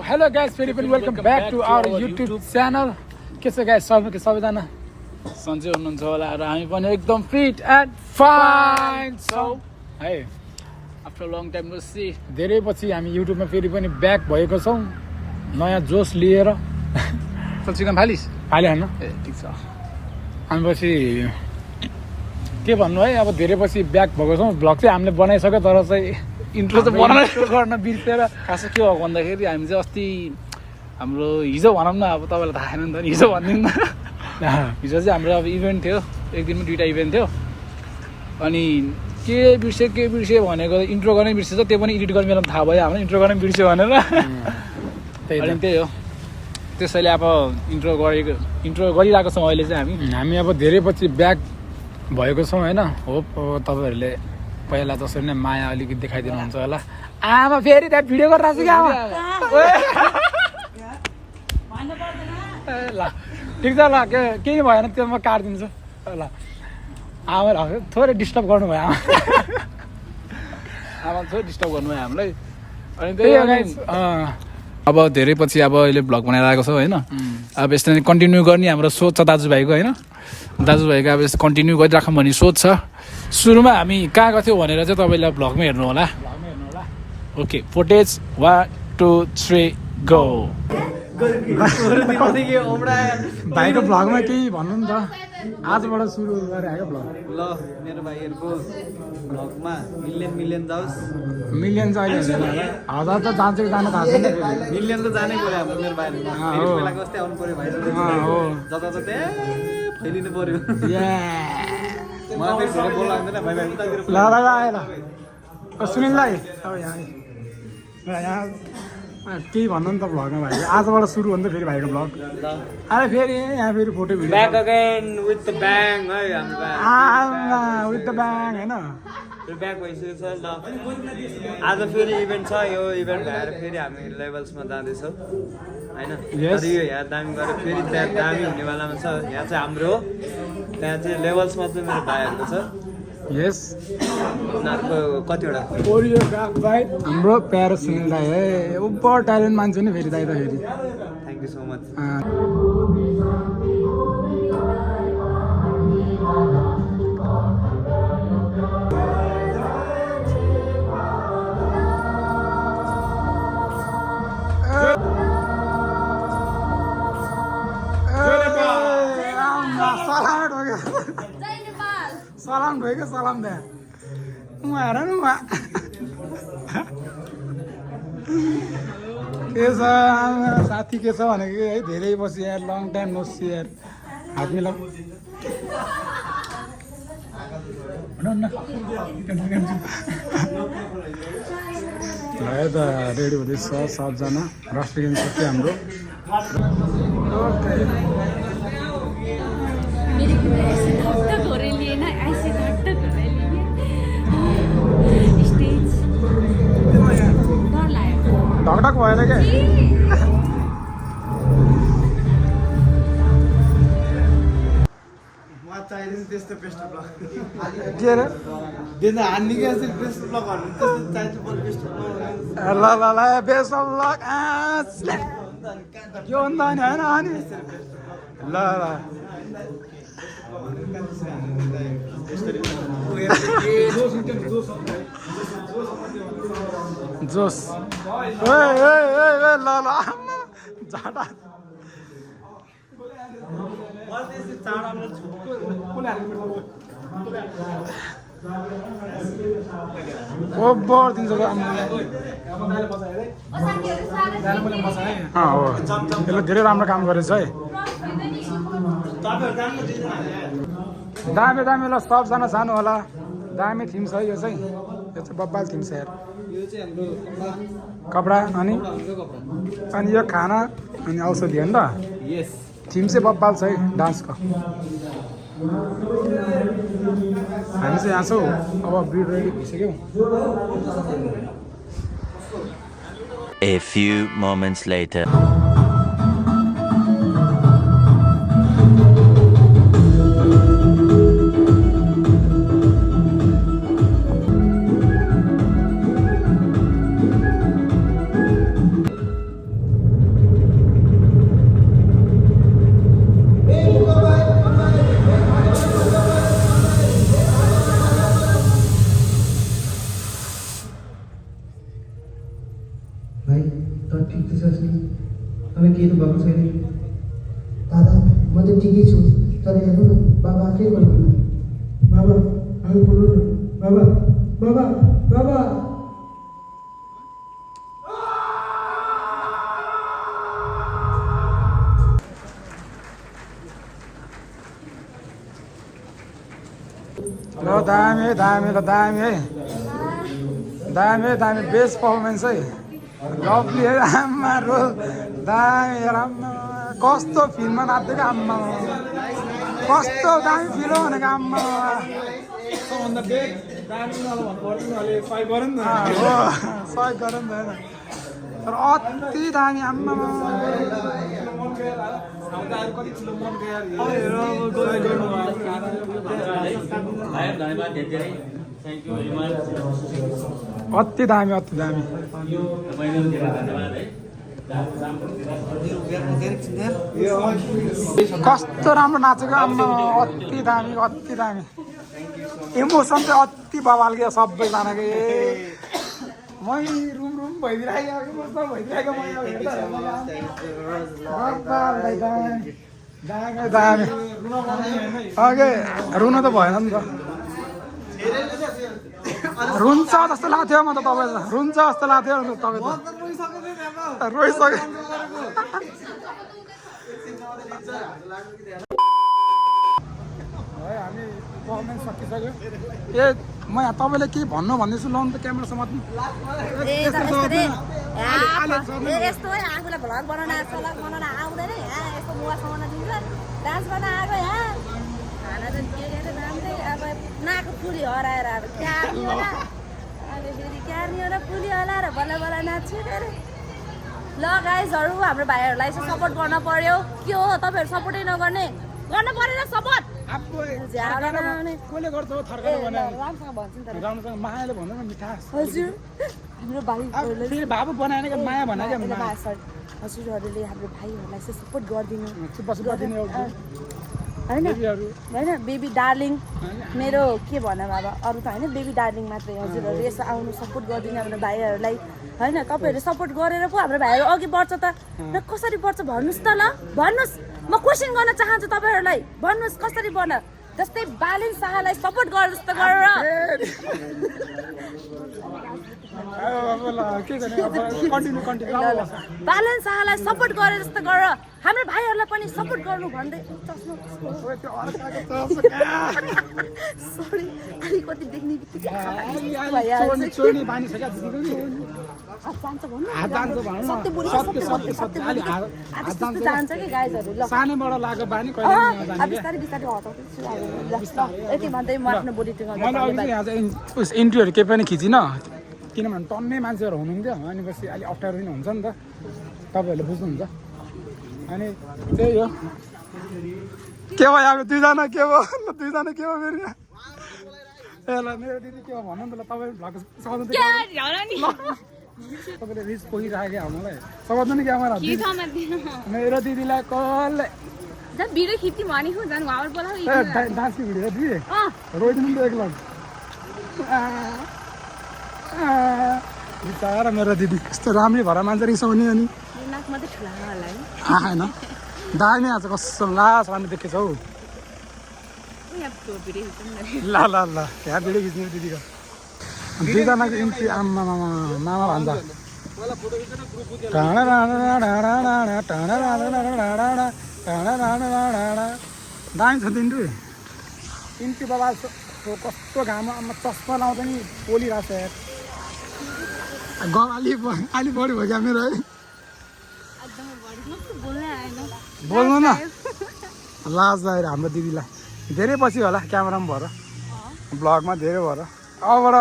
Hello guys फेरि पनि welcome back to our YouTube channel. के छ गाइस सबैजना सन्चै हुनुहुन्छ होला र हामी पनि एकदम फिट एन्ड फाइन छौँ है। After long time no see, धेरै पछि हामी युट्युबमा फेरि पनि ब्याक भएको छौँ नयाँ जोस लिएर। चिकन फालिस फाल्यो होइन ए ठिक छ। हामी पछि के भन्नु है, अब धेरै पछि ब्याक भएको छौँ। भ्लग चाहिँ हामीले बनाइसक्यो तर चाहिँ इन्ट्रो त गर्न बिर्सेर। खास के हो भन्दाखेरि हामी चाहिँ अस्ति हाम्रो हिजो भनौँ न, अब तपाईँलाई थाहा छैन नि त, हिजो भनिदिउँ न। हिजो चाहिँ हाम्रो अब इभेन्ट थियो, एक दिनमा 2टा इभेन्ट थियो। अनि के बिर्स्यो भनेको इन्ट्रो गर्नै बिर्सेछ, त्यो पनि एडिट गर्ने बेलामा थाहा भयो हाम्रो इन्ट्रो गर्नै बिर्स्यो भनेर। त्यही हो, त्यसैले अब इन्ट्रो गरिरहेको छौँ अहिले चाहिँ हामी अब धेरै पछि ब्याक भएको छौँ होइन। होप तपाईँहरूले पहिला जसरी नै माया अलिकति देखाइदिनुहुन्छ होला। आमा फेरि त्यहाँ भिडियो गरिरहेको छु क्या ल ठिक छ ल, केही भएन त्यो म काटिदिन्छु ल। आमा थोरै डिस्टर्ब गर्नुभयो आमा थोरै डिस्टर्ब गर्नुभयो हामीलाई। अनि त्यही अब धेरै पछि अब अहिले भ्लग बनाएर आएको छ होइन। अब यस्तै कन्टिन्यू गर्ने हाम्रो सोच छ दाजुभाइको होइन। दाजुभाइको अब यस्तो कन्टिन्यू गरिराखौँ भन्ने सोच छ। सुरुमा हामी कहाँ गएको थियौँ भनेर चाहिँ तपाईँलाई भ्लगमा हेर्नु होला। Okay footage 1 2 3 go. भाइको भ्लगमा केही भन्नु नि त, आजबाट सुरु गरेर आएको भ्लग। ल मेरो भाइहरूको भ्लगमा मिलियन जाओस्। मिलियन चाहिँ अहिले हुँदैन, 1000 त जान्छ कि जानु थाहा छैन। मिलियन त जानै पऱ्यो हाम्रो मेरो भाइहरूको। बेलाको जस्तै आउनु पऱ्यो भाइ, जता फैलिनु पऱ्यो। मलाई त्यसरी बोल्नु आउँदैन भाइ उतातिर। ल आयो ल सुनिललाई अब यहाँ केही भन्नु नि त भ्लगमा। भाइ आजबाट सुरु हुन्छ फेरि भाइको भ्लग। अरे फेरि यहाँ फेरि photo video back again with the bang है हाम्रो विथ द ब्याङ होइन। ब्याक भइसकेको छ ल। आज फेरि इभेन्ट छ, यो इभेन्ट भएर फेरि हामी लेभल्समा जाँदैछौँ होइन। यो यहाँ दामी गरेर फेरि त्यहाँ दामी हुनेवालामा छ। यहाँ चाहिँ हाम्रो हो, त्यहाँ चाहिँ लेभल्समा चाहिँ मेरो भाइहरूको छ। यस उनीहरूको कतिवटा कोरियोग्राफ भाइ हाम्रो प्यारो सुनिल दाई है। उपर ट्यालेन्ट मान्छे नि फेरि दाइ त फेरि। Thank you so much. सलाम ढोक्यो सलाम त्यहाँ उहाँ हेर न उहाँ के छ साथी के छ भनेको है। धेरै पछि यार लङ टाइम नो सी यार। हात मिलाऊ त रेडी हुँदैछ सबजना। राष्ट्रिय सक्यो हाम्रो। ढकढक भएन क्या त्यस्तो बेस्ट ब्लग के अरे दिन हान्ने क्या बेस्ट ब्लगहरू त्यस्तो चाहिन्छ बेस्ट ब्लग। ल बेस्ट अफ लक के हो नि त होइन अनि ल जोस ल झाडा ओभर दिन्छ हो। यसले धेरै राम्रो काम गरेछ है। दामी ल सबजना सानो होला। दामी थिम छ यो चाहिँ बब्बाल थिम छ यार। कपडा अनि यो खाना अनि औषधि होइन त। थिम चाहिँ बब्बाल छ है डान्सको। हामी चाहिँ यहाँ छौँ अब बिड रेडी भइसक्यौँ। A few moments later. तपाईँ किन्नु भएको छैन दादा म त ठिकै छु तर हेर्नु न बाबा आफै बोल्नु न बाबा हामी बोल्नु न बाबा बाबा बाबा ल दामी दामी ल दामी है दामी दामी बेस्ट पर्फर्मेन्स है लभली है आम्मा रो दामी आम्मा कस्तो फिल्ममा नाच्दिएको आम्मा कस्तो दामी फिल्म हो भनेको आम्मा सहयोग गरौँ न होइन तर अति दामी आम्मा अति दामी अति दामी कस्तो राम्रो नाचेको आम्मा अति दामी इमोसन चाहिँ अति बवाल क्या सबैजनाको मै रुम भइदिरहेको दामी अघि रुन त भएन नि त रुन्छ जस्तो लाग्थ्यो म त तपाईँ रुन्छ जस्तो लाग्थ्यो तपाईँ त रोइसक्यो है हामी पर्फर्मेन्स सकिसक्यो ए म यहाँ तपाईँले के भन्नु भन्दैछु ल त क्यामेरा समात्नु यस्तो है आफूलाई भ्लग बनाउन आउँदैन यहाँ यस्तो मुवा समाउन दिन्छ डान्स गर्न आएको यहाँ खाना त के के राम्रै अब नाको फुली हराएर अब क्यार्नी होला अब फेरि क्यार्नी होला फुली हलाएर बल्ल बल्ल नाच्छु अरे ल गाइजहरू हाम्रो भाइहरूलाई चाहिँ सपोर्ट गर्न पर्यो के हो तपाईँहरू सपोर्टै नगर्ने गर्न परेन सपोर्ट कसले गर्छ मायाले भन्दैन मिठास हजुर हाम्रो भाइहरूले फेरि बाबु बनाएन क्या माया भनेको हजुरहरूले हाम्रो भाइहरूलाई चाहिँ सपोर्ट गरिदिनु होइन होइन बेबी डार्लिङ मेरो के भनौँ अब अरू त होइन बेबी डार्लिङ मात्रै हजुरहरू यसो आउनु सपोर्ट गरिदिनु हाम्रो भाइहरूलाई होइन तपाईँहरूले सपोर्ट गरेर पो हाम्रो भाइहरू अघि बढ्छ त र कसरी बढ्छ भन्नुहोस् त ल भन्नुहोस् म क्वेसन गर्न चाहन्छु तपाईँहरूलाई भन्नुहोस् कसरी बढ्न जस्तै बालिन शाहलाई सपोर्ट गरे जस्तो गरेर बालन शाहलाई सपोर्ट गरे जस्तो गरेर हाम्रो भाइहरूलाई पनि सपोर्ट गर्नु भन्दै सरी अलिकति देख्ने बित्तिकै जान्छ कि गाइजहरू ल बिस्तारै बिस्तारै हटाउँदैछु यति भन्दै म आफ्नो बोडी इन्ट्रीहरू केही पनि खिचिनँ किनभने टन्नै मान्छेहरू हुनुहुन्थ्यो अनि पछि अलिक अप्ठ्यारो पनि हुन्छ नि त तपाईँहरूले बुझ्नुहुन्छ अनि त्यही हो के भयो अब दुईजना के भयो दुईजना के भयो फेरि ए ल मेरो दिदी के हो भन्नु नि त ल तपाईँ भ्लग तपाईँले रिस पोखिराख्यो हामीलाई सघाउँछ नि क्यामेरा मेरो दिदीलाई कसले भिडियो खिच्ने भनेको झन् उहाँबाट बोलाऊ डान्सको भिडियो दिदी रोइदिनु नि त एकलग बिचारा मेरो दिदी यस्तो राम्रै भएर मान्छे रिसाउने अनि होइन दामी आज कसम लास राम्रो देखेछ हौ ल ल ल यहाँ भिडियो खिच्ने दिदीको दुईजनाको इन्ट्री आमा मामा भन्छ टाढा दामी छ तिनीहरू इन्ट्री बाबा कस्तो घाम चस्मा लाउँदा नि पोलिरहेको छ यार अलि बढी भयो क्या मेरो है बोल्नु न लाज आएर हाम्रो दिदीलाई धेरै पछि होला क्यामेरामा भएर ब्लगमा धेरै भएर अबबाट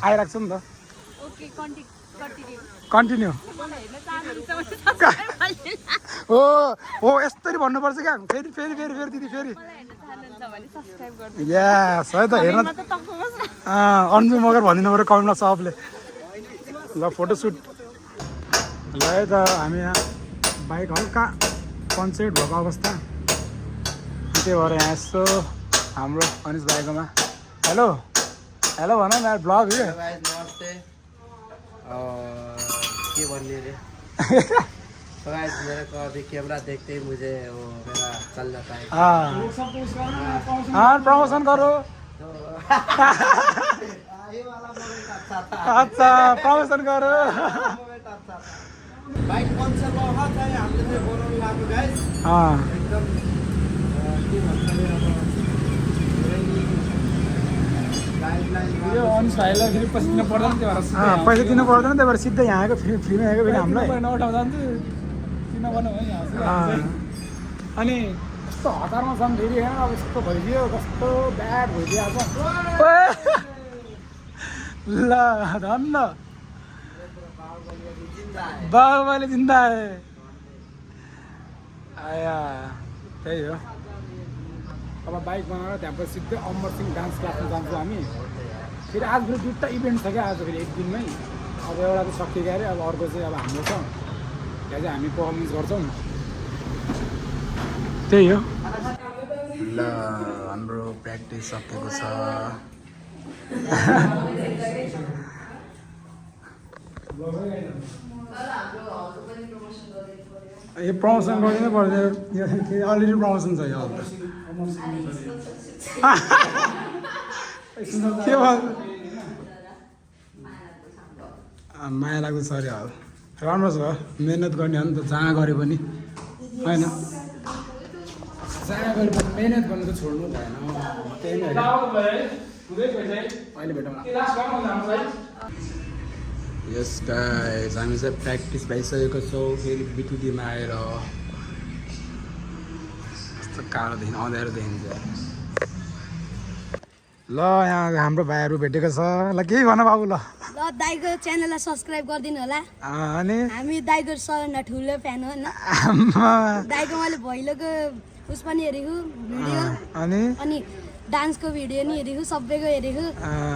आइरहेको छ नि त कन्टिन्यू हो यस्तरी भन्नुपर्छ क्या फेरि फेरि फेरि फेरि दिदी फेरि यस है त हेर्न अन्जु मगर भनिदिनु पऱ्यो कमेन्टमा सबले ल फोटोसुट ल है त हामी यहाँ बाइक हल्का पन्चर भएको अवस्था त्यही भएर यहाँ यसो हाम्रो अनिस भाइकोमा हेलो हेलो भन न ब्लग नमस्ते के भन्ने रे तो गाइस मेरे को अभी कैमरा देखते ही मुझे वो मेरा चल जाता है हाँ प्रमोशन करो ये वाला मोमेंट अच्छा था अच्छा प्रमोशन करो बाइक पंचर बहुत है हामीले चाहिँ बनाउनु लाग्यो गाइस हाँ एकदम के भन्छ अरे अब यो अनि साइला फेरि पैसा दिनु पर्दैन त्यो भएर पैसा दिनु पर्दैन त्यही भएर सिधै यहाँ आएको फ्रीमा आएको फेरि हामीलाई नउठाउँदा नि किन भन्नु भयो यहाँ अनि कस्तो हतारमा छन् फेरि यहाँ अब यस्तो भइदियो कस्तो ब्याड भइदिएको ल धन्न बाबुले जिन्दा आया त्यही हो अब बाइक बनाएर त्यहाँबाट सिधै अमर सिंह डान्स क्लासमा जान्छौँ हामी फेरि आज फेरि 2टा इभेन्ट छ क्या आज फेरि एक दिनमै अब एउटा त सकियो अरे अब अर्को चाहिँ अब हाम्रो छ त्यहाँ चाहिँ हामी पर्फर्मेन्स गर्छौँ त्यही हो ल हाम्रो प्र्याक्टिस सकेको छ यो प्रमोसन गरिदिनु पर्दैन अलरेडी प्रमोसन छ यो के भयो माया लाग्छ अरे हल राम्रो छ मिहिनेत गर्ने हो नि त जहाँ गरे पनि होइन जहाँ गरे पनि मिहिनेत गर्नु त छोड्नु भएन त्यही नै अहिले भेटौँ यस गाइस हामी चाहिँ प्र्याक्टिस भइसकेको छौँ फेरि बिटुटीमा आएर कस्तो कालो देखिन्छ अँध्यारो देखिन्छ ल यहाँ हाम्रो भाइहरू भेटेको छ ल केही भन बाबु ल दाइको च्यानललाई सब्सक्राइब गरिदिनु होला अनि हामी दाइको सबभन्दा ठुलो फ्यान हो होइन दाइको मैले भैलोको उस पनि हेरेको भिडियो अनि डान्सको भिडियो नि हेरेको सबैको हेरेको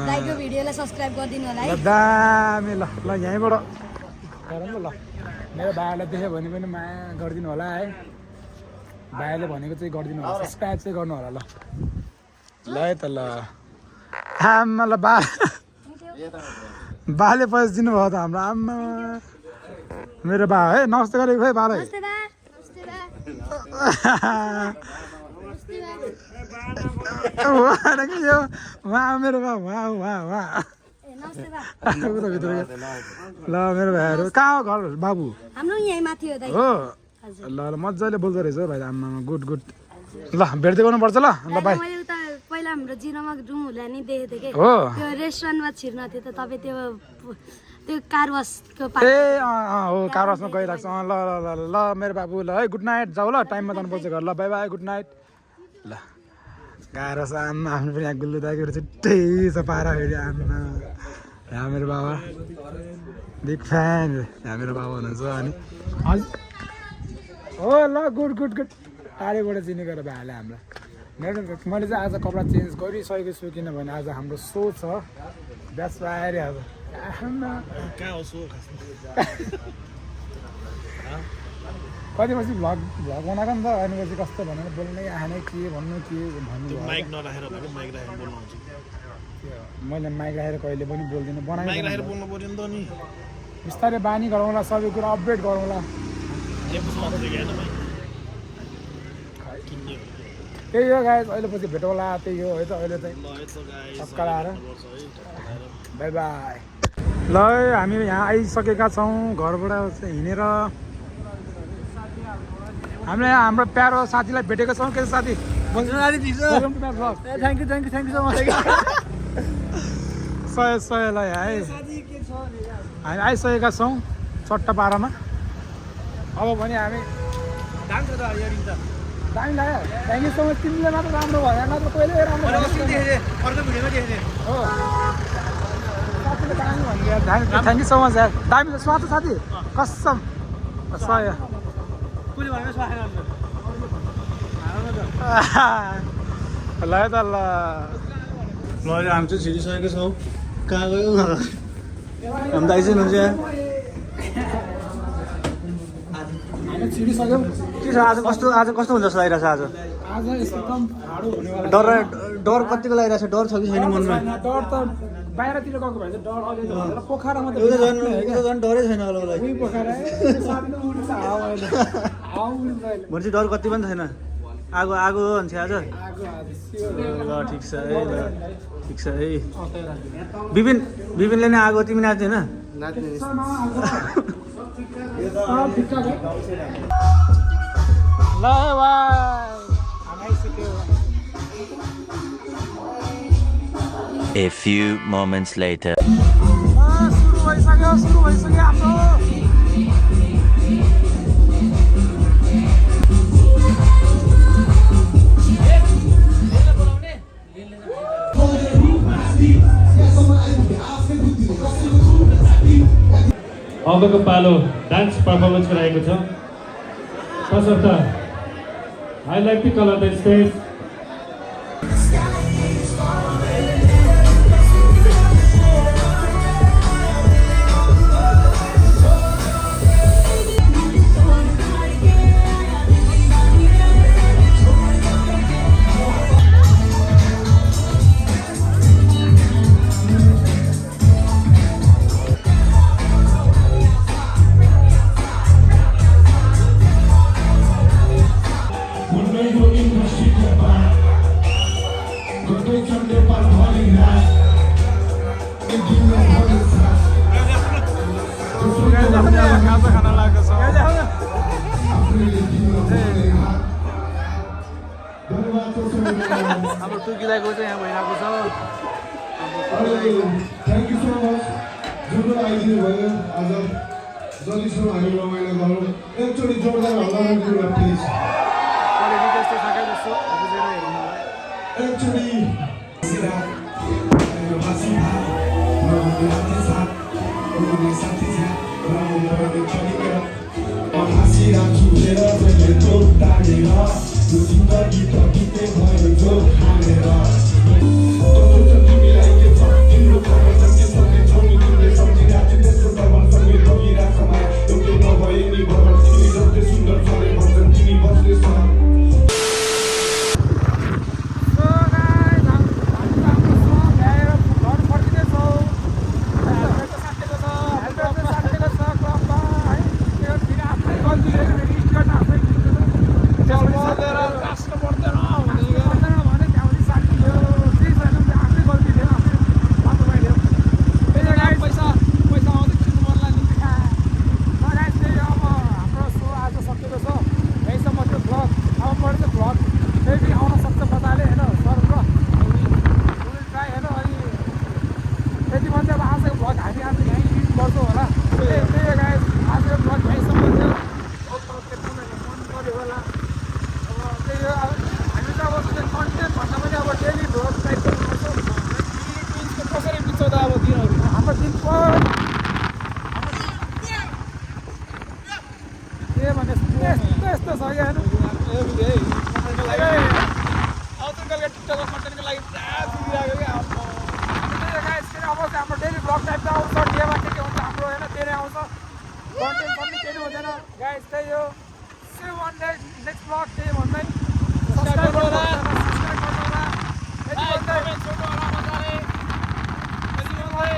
दाइको भिडियोलाई सब्सक्राइब गरिदिनु होला है दामी ल ल यहीँबाट गरौँ ल मेरो भाइहरूलाई देख्यो भने पनि माया गरिदिनु होला है भाइले भनेको चाहिँ गरिदिनु होला सब्सक्राइब चाहिँ गर्नु होला ल ल है त ल आमा ल बाले पैसा दिनुभयो त हाम्रो आमा मेरो बा है नमस्ते गरेको है बालाई उहाँ मेरो बा उहाँ ल मेरो भाइहरू कहाँ हो घर बाबु हाम्रो यहीँ माथि हो दाइ हो ल ल मजाले बोल्दो रहेछ भाइ आमा गुड गुड ल भेट्दै गर्नुपर्छ ल ल बाई मैले उता पहिला हाम्रो जिरोमा रुम हुँदा नि देखेको थिएँ कि हो त्यो रेस्टुरेन्टमा छिर्न थियो त तपाईँ त्यो कार वासको ए हो कार वासमा गइरहेको छ ल ल ल ल मेरो बाबु ल है गुड नाइट जाऊ ल टाइममा जानुपर्छ घर ल बाई बाई गुड नाइट ल गाह्रो छ आमा आफ्नो पनि यहाँ गुल्लु दाइको छुट्टै छ पारा फेरि आमा यहाँ मेरो बाबा बिग फ्यान यहाँ मेरो बाबा हुनुहुन्छ अनि हजुर हो ल गुड गुड गुड टाढेबाट चिनेको र भाइले हामीलाई मेरो मैले चाहिँ आज कपडा चेन्ज गरिसकेको छु किनभने आज हाम्रो सो छ द्याट्स वाइ आज कति पछि भ्लग बनाएको नि त अनि पछि कस्तो भनेर बोल्नै आएन के भन्नु भन्नु मैले माइक राखेर कहिले पनि बोल्दिनँ बनाएर बोल्नु पर्यो नि त नि बिस्तारै बानी गरौँला सबै कुरा अपडेट गरौँला त्यही हो गाइस अहिले पछि भेटौँला त्यही हो है त अहिले चाहिँ सक्कर आएर बाई बाई ल हामी यहाँ आइसकेका छौँ घरबाट हिँडेर हामीले यहाँ हाम्रो प्यारो साथीलाई भेटेको छौँ के साथी थ्याङ्क यू सो मच सय ल है हामी आइसकेका छौँ चट्टा पारामा अब भने हामी दामी लाग्यो थ्याङ्क यू सो मच तिमीले मात्र राम्रो भयो नत्र कहिले राम्रो हो साथीले दामी भन्यो थ्याङ्क यू सो मच यार दामी स्वाद साथी कसम सय ल है त ल अहिले हामी चाहिँ छिरिसकेको छौँ कहाँ गयो हामी त आइसक्नुहुन्छ यहाँ हामी छिरिसक्यौँ के छ आज कस्तो हुन्छ जस्तो लागिरहेको छ आज आज एकदम ठाडो हुनेवाला डर कतिको लागिरहेको छ डर छ कि छैन मनमा डर त बाहिरतिर गएको भए चाहिँ डर अहिले भनेर पोखरामा त एउटा झन् डरै छैन होला उसलाई उही पोखरा सानो उड्छ हावा अहिले हावा उड्छ अहिले भनेपछि डर कति पनि छैन आगो आगो हो भन्छ आज आगो आज सियो ल ठिक छ है ल ठिक छ है विपिनले नै आगो तिमी नाच्दैन ल भाइ आइसक्यो A few moments later. सुरु भइसक्यो हाम्रो अबको पालो डान्स पर्फर्मेन्सको रहेको छ तसर्थ I like to call the stage हाम्रो तुर्की दाइको चाहिँ यहाँ भइरहेको छ थ्याङ्क यू सो मच जो जो आइदिनु भयो आज जतिसम्म हामी रमाइलो गरौँ एकचोटि जोरदार हल्ला गर्नु प्लिज क्वालिटी त्यस्तो छ क्या जस्तो बुझेर हेर्नु मलाई एकचोटि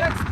Next